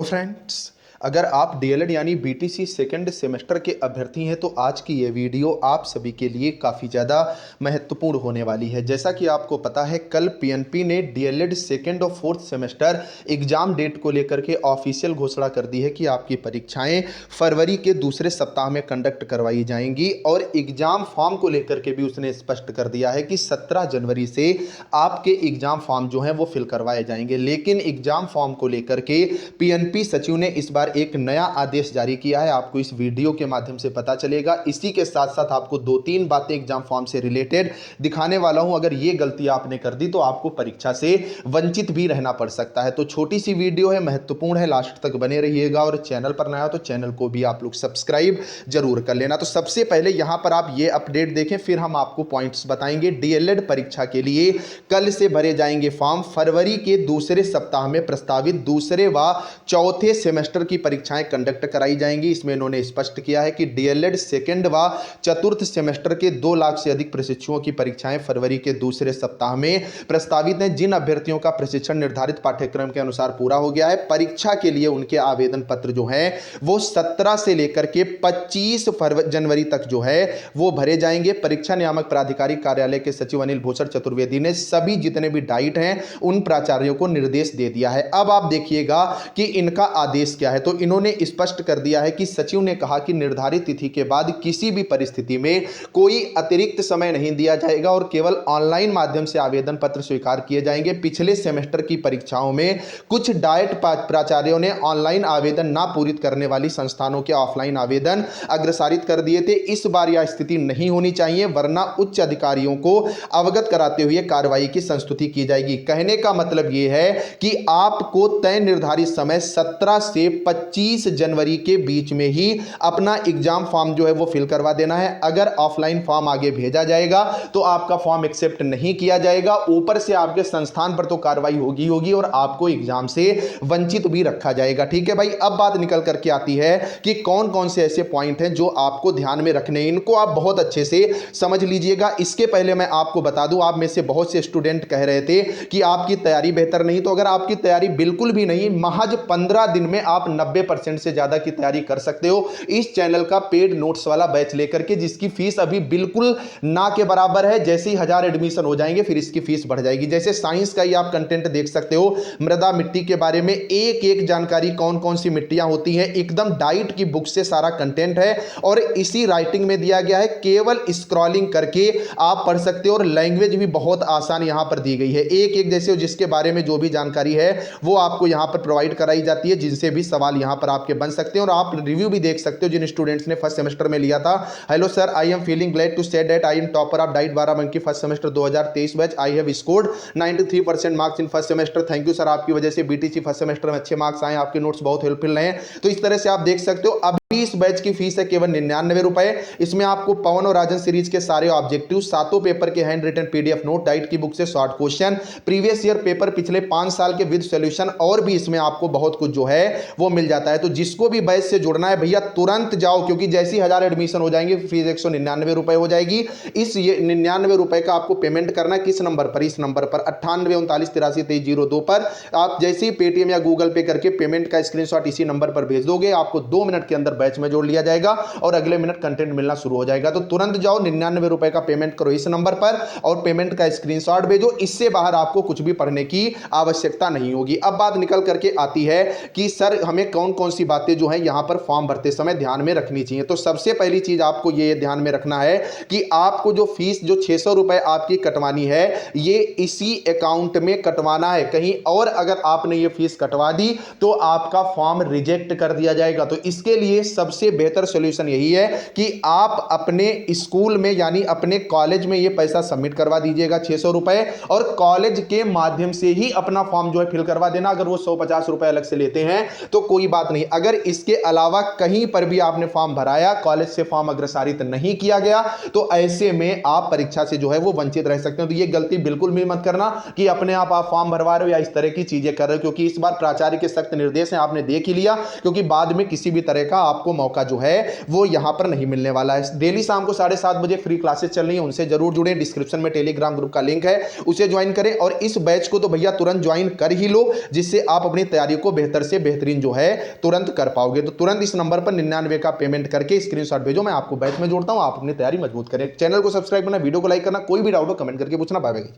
Friends, अगर आप DElEd यानी बीटीसी सेकंड सेमेस्टर के अभ्यर्थी हैं तो आज की ये वीडियो आप सभी के लिए काफ़ी ज़्यादा महत्वपूर्ण होने वाली है। जैसा कि आपको पता है, कल पीएनपी ने डीएलएड सेकंड और फोर्थ सेमेस्टर एग्ज़ाम डेट को लेकर के ऑफिशियल घोषणा कर दी है कि आपकी परीक्षाएं फरवरी के दूसरे सप्ताह में कंडक्ट करवाई जाएंगी और एग्ज़ाम फॉर्म को लेकर के भी उसने स्पष्ट कर दिया है कि 17 जनवरी से आपके एग्ज़ाम फॉर्म जो हैं वो फिल करवाए जाएंगे। लेकिन एग्ज़ाम फॉर्म को लेकर के पीएनपी सचिव ने इस बार एक नया आदेश जारी किया है। आपको इस वीडियो के माध्यम से पता चलेगा। इसी के साथ साथ आपको 2-3 बातें एग्जाम फॉर्म से रिलेटेड दिखाने वाला हूं। अगर ये गलती आपने कर दी तो आपको परीक्षा से वंचित भी रहना पड़ सकता है। तो छोटी सी वीडियो है, महत्वपूर्ण है, लास्ट तक बने रहिएगा और चैनल पर नया हो तो चैनल को भी आप लोग सब्सक्राइब जरूर कर लेना। तो सबसे पहले यहां पर आप ये अपडेट देखें, फिर हम आपको पॉइंट्स बताएंगे। डीएलएड परीक्षा के लिए कल से भरे जाएंगे फॉर्म। फरवरी के दूसरे सप्ताह में प्रस्तावित दूसरे व चौथे सेमेस्टर की परीक्षाएं कंडक्ट कराई जाएंगी। इसमें इन्होंने स्पष्ट किया है कि डीएलएड सेकंड व चतुर्थ सेमेस्टर के 2 लाख से अधिक प्रशिक्षुओं की परीक्षाएं फरवरी के दूसरे सप्ताह में प्रस्तावित हैं। जिन अभ्यर्थियों का प्रशिक्षण निर्धारित पाठ्यक्रम के अनुसार पूरा हो गया है, परीक्षा के लिए उनके आवेदन पत्र जो है वो 17 से लेकर के 25 जनवरी तक जो है वो भरे जाएंगे। परीक्षा नियामक प्राधिकारी कार्यालय के सचिव अनिल भूषण चतुर्वेदी ने सभी जितने भी डाइट हैं उन प्राचार्यों को निर्देश दे दिया है। अब आप देखिएगा कि इनका आदेश क्या है। तो इन्होंने स्पष्ट कर दिया है कि सचिव ने कहा कि निर्धारित तिथि के बाद किसी भी परिस्थिति में कोई अतिरिक्त समय नहीं दिया जाएगा और केवल ऑनलाइन माध्यम से आवेदन पत्र स्वीकार किए जाएंगे। पिछले सेमेस्टर की परीक्षाओं में कुछ डाइट प्राचार्यों ने ऑनलाइन आवेदन ना पूरित करने वाली संस्थानों के ऑफलाइन आवेदन अग्रसारित कर दिए थे। इस बार यह स्थिति नहीं होनी चाहिए, वरना उच्च अधिकारियों को अवगत कराते हुए कार्रवाई की संस्तुति की जाएगी। कहने का मतलब यह है कि आपको तय निर्धारित समय 17 से 25 जनवरी के बीच में ही अपना एग्जाम फॉर्म जो है वो फिल करवा देना है। अगर ऑफलाइन फॉर्म आगे भेजा जाएगा तो आपका फॉर्म एक्सेप्ट नहीं किया जाएगा। ऊपर से आपके संस्थान पर तो कार्रवाई होगी और आपको एग्जाम से वंचित भी रखा जाएगा। ठीक है भाई, अब बात निकल करके आती है कि कौन कौन से ऐसे पॉइंट हैं जो आपको ध्यान में रखने हैं। इनको आप बहुत अच्छे से समझ लीजिएगा। इसके पहले मैं आपको बता दूं, आप में से बहुत से स्टूडेंट कह रहे थे कि आपकी तैयारी बेहतर नहीं। तो अगर आपकी तैयारी बिल्कुल भी नहीं, महज 15 दिन में आप 90% से ज्यादा की तैयारी कर सकते हो इस चैनल का पेड नोट्स वाला बैच लेकर के, जिसकी फीस अभी बिल्कुल ना के बराबर है। जैसे ही 1000 एडमिशन हो जाएंगे फिर इसकी फीस बढ़ जाएगी। जैसे साइंस का ही आप कंटेंट देख सकते हो, मृदा मिट्टी के बारे में एक एक जानकारी, कौन कौन सी मिट्टियां होती हैं, एकदम डाइट की बुक से सारा कंटेंट है और इसी राइटिंग में दिया गया है। केवल स्क्रॉलिंग करके आप पढ़ सकते हो और लैंग्वेज भी बहुत आसान यहां पर दी गई है। एक एक जैसे जिसके बारे में जो भी जानकारी है वो आपको यहां पर प्रोवाइड कराई जाती है, जिनसे भी सवाल यहां पर आपके बन सकते हैं। और आप रिव्यू भी देख सकते हो जिन स्टूडेंट्स ने फर्स्ट सेमेस्टर में लिया था। Hello sir, I am feeling glad to say that I am topper of DIET 12 मंकी first semester 2023 batch. I have scored 93% marks in first semester. Thank you sir, आपकी वजह से बीटीसी फर्स्ट सेमेस्टर में अच्छे marks आए, आपके notes बहुत helpful रहे। तो इस तरह से आप देख सकते हो। अभी इस बैच की फीस है केवल 99 रुपए। इसमें आपको पवन और राजन सीरीज के सारे ऑब्जेक्टिव, सातों पेपर के handwritten PDF note, DIET की बुक से short question, previous year paper पिछले 5 साल के विद सॉल्यूशन, और भी इसमें आपको बहुत कुछ जो है वो मिल जाता है। तो जिसको भी बैच से जुड़ना है भैया तुरंत जाओ, क्योंकि जैसी 1000 एडमिशन हो जाएंगे फीस 199 रुपए हो जाएगी। इस 99 रुपए का आपको पेमेंट करना है किस नंबर पर? इस नंबर पर 9839832302 पर आप जैसे ही पेटीएम या गूगल पे करके पेमेंट का स्क्रीनशॉट इसी नंबर पर भेज दोगे, आपको 2 मिनट के अंदर बैच में जोड़ लिया जाएगा और अगले मिनट कंटेंट मिलना शुरू हो जाएगा। तो तुरंत जाओ, 99 रुपए का पेमेंट करो इस नंबर पर और पेमेंट का स्क्रीनशॉट भेजो। इससे बाहर आपको कुछ भी पढ़ने की आवश्यकता नहीं होगी। अब बात निकल करके आती है कि सर हमें कौन कौन सी बातें जो है यहां पर फॉर्म भरते समय ध्यान में रखनी चाहिए। तो सबसे पहली चीज आपको ये ध्यान में रखना है कि आपको जो फीस जो 600 रुपए आपकी कटवानी है, ये इसी अकाउंट में कटवाना है। कहीं और अगर आपने ये फीस कटवा दी तो आपका फॉर्म रिजेक्ट कर दिया जाएगा। तो इसके लिए सबसे बेहतर सॉल्यूशन यही है कि आप अपने स्कूल में यानी अपने कॉलेज में ये पैसा सबमिट करवा दीजिएगा 600 रुपए, और कॉलेज के माध्यम से ही अपना फॉर्म जो है फिल करवा देना। अगर वो 150 रुपए अलग से लेते हैं तो कोई बात नहीं। अगर इसके अलावा कहीं पर भी आपने फॉर्म भराया, कॉलेज से फॉर्म अग्रसारित नहीं किया गया, तो ऐसे में आप परीक्षा से जो है वो वंचित रह सकते हो। तो ये गलती बिल्कुल भी मत करना कि अपने आप फॉर्म भरवा रहे हो या इस तरह की चीजें कर रहे हो, क्योंकि इस बार प्राचार्य के सख्त निर्देश हैं, आपने देख ही लिया। क्योंकि बाद में किसी भी तरह का आपको आपको मौका जो है वो यहां पर नहीं मिलने वाला है। डेली शाम को 7:30 बजे फ्री क्लासेस चल रही है, उनसे जरूर जुड़े। डिस्क्रिप्शन में टेलीग्राम ग्रुप का लिंक है, उसे ज्वाइन करें और इस बैच को तो भैया तुरंत ज्वाइन कर ही लो, जिससे आप अपनी तैयारी को बेहतर से बेहतरीन जो है तुरंत कर पाओगे। तो तुरंत इस नंबर पर 99 का पेमेंट करके स्क्रीनशॉट भेजो, मैं आपको बैच में जोड़ता हूं, आप अपनी तैयारी मजबूत करें। चैनल को सब्सक्राइब करना, वीडियो को लाइक करना, कोई भी डाउट हो कमेंट करके पूछना। Bye bye.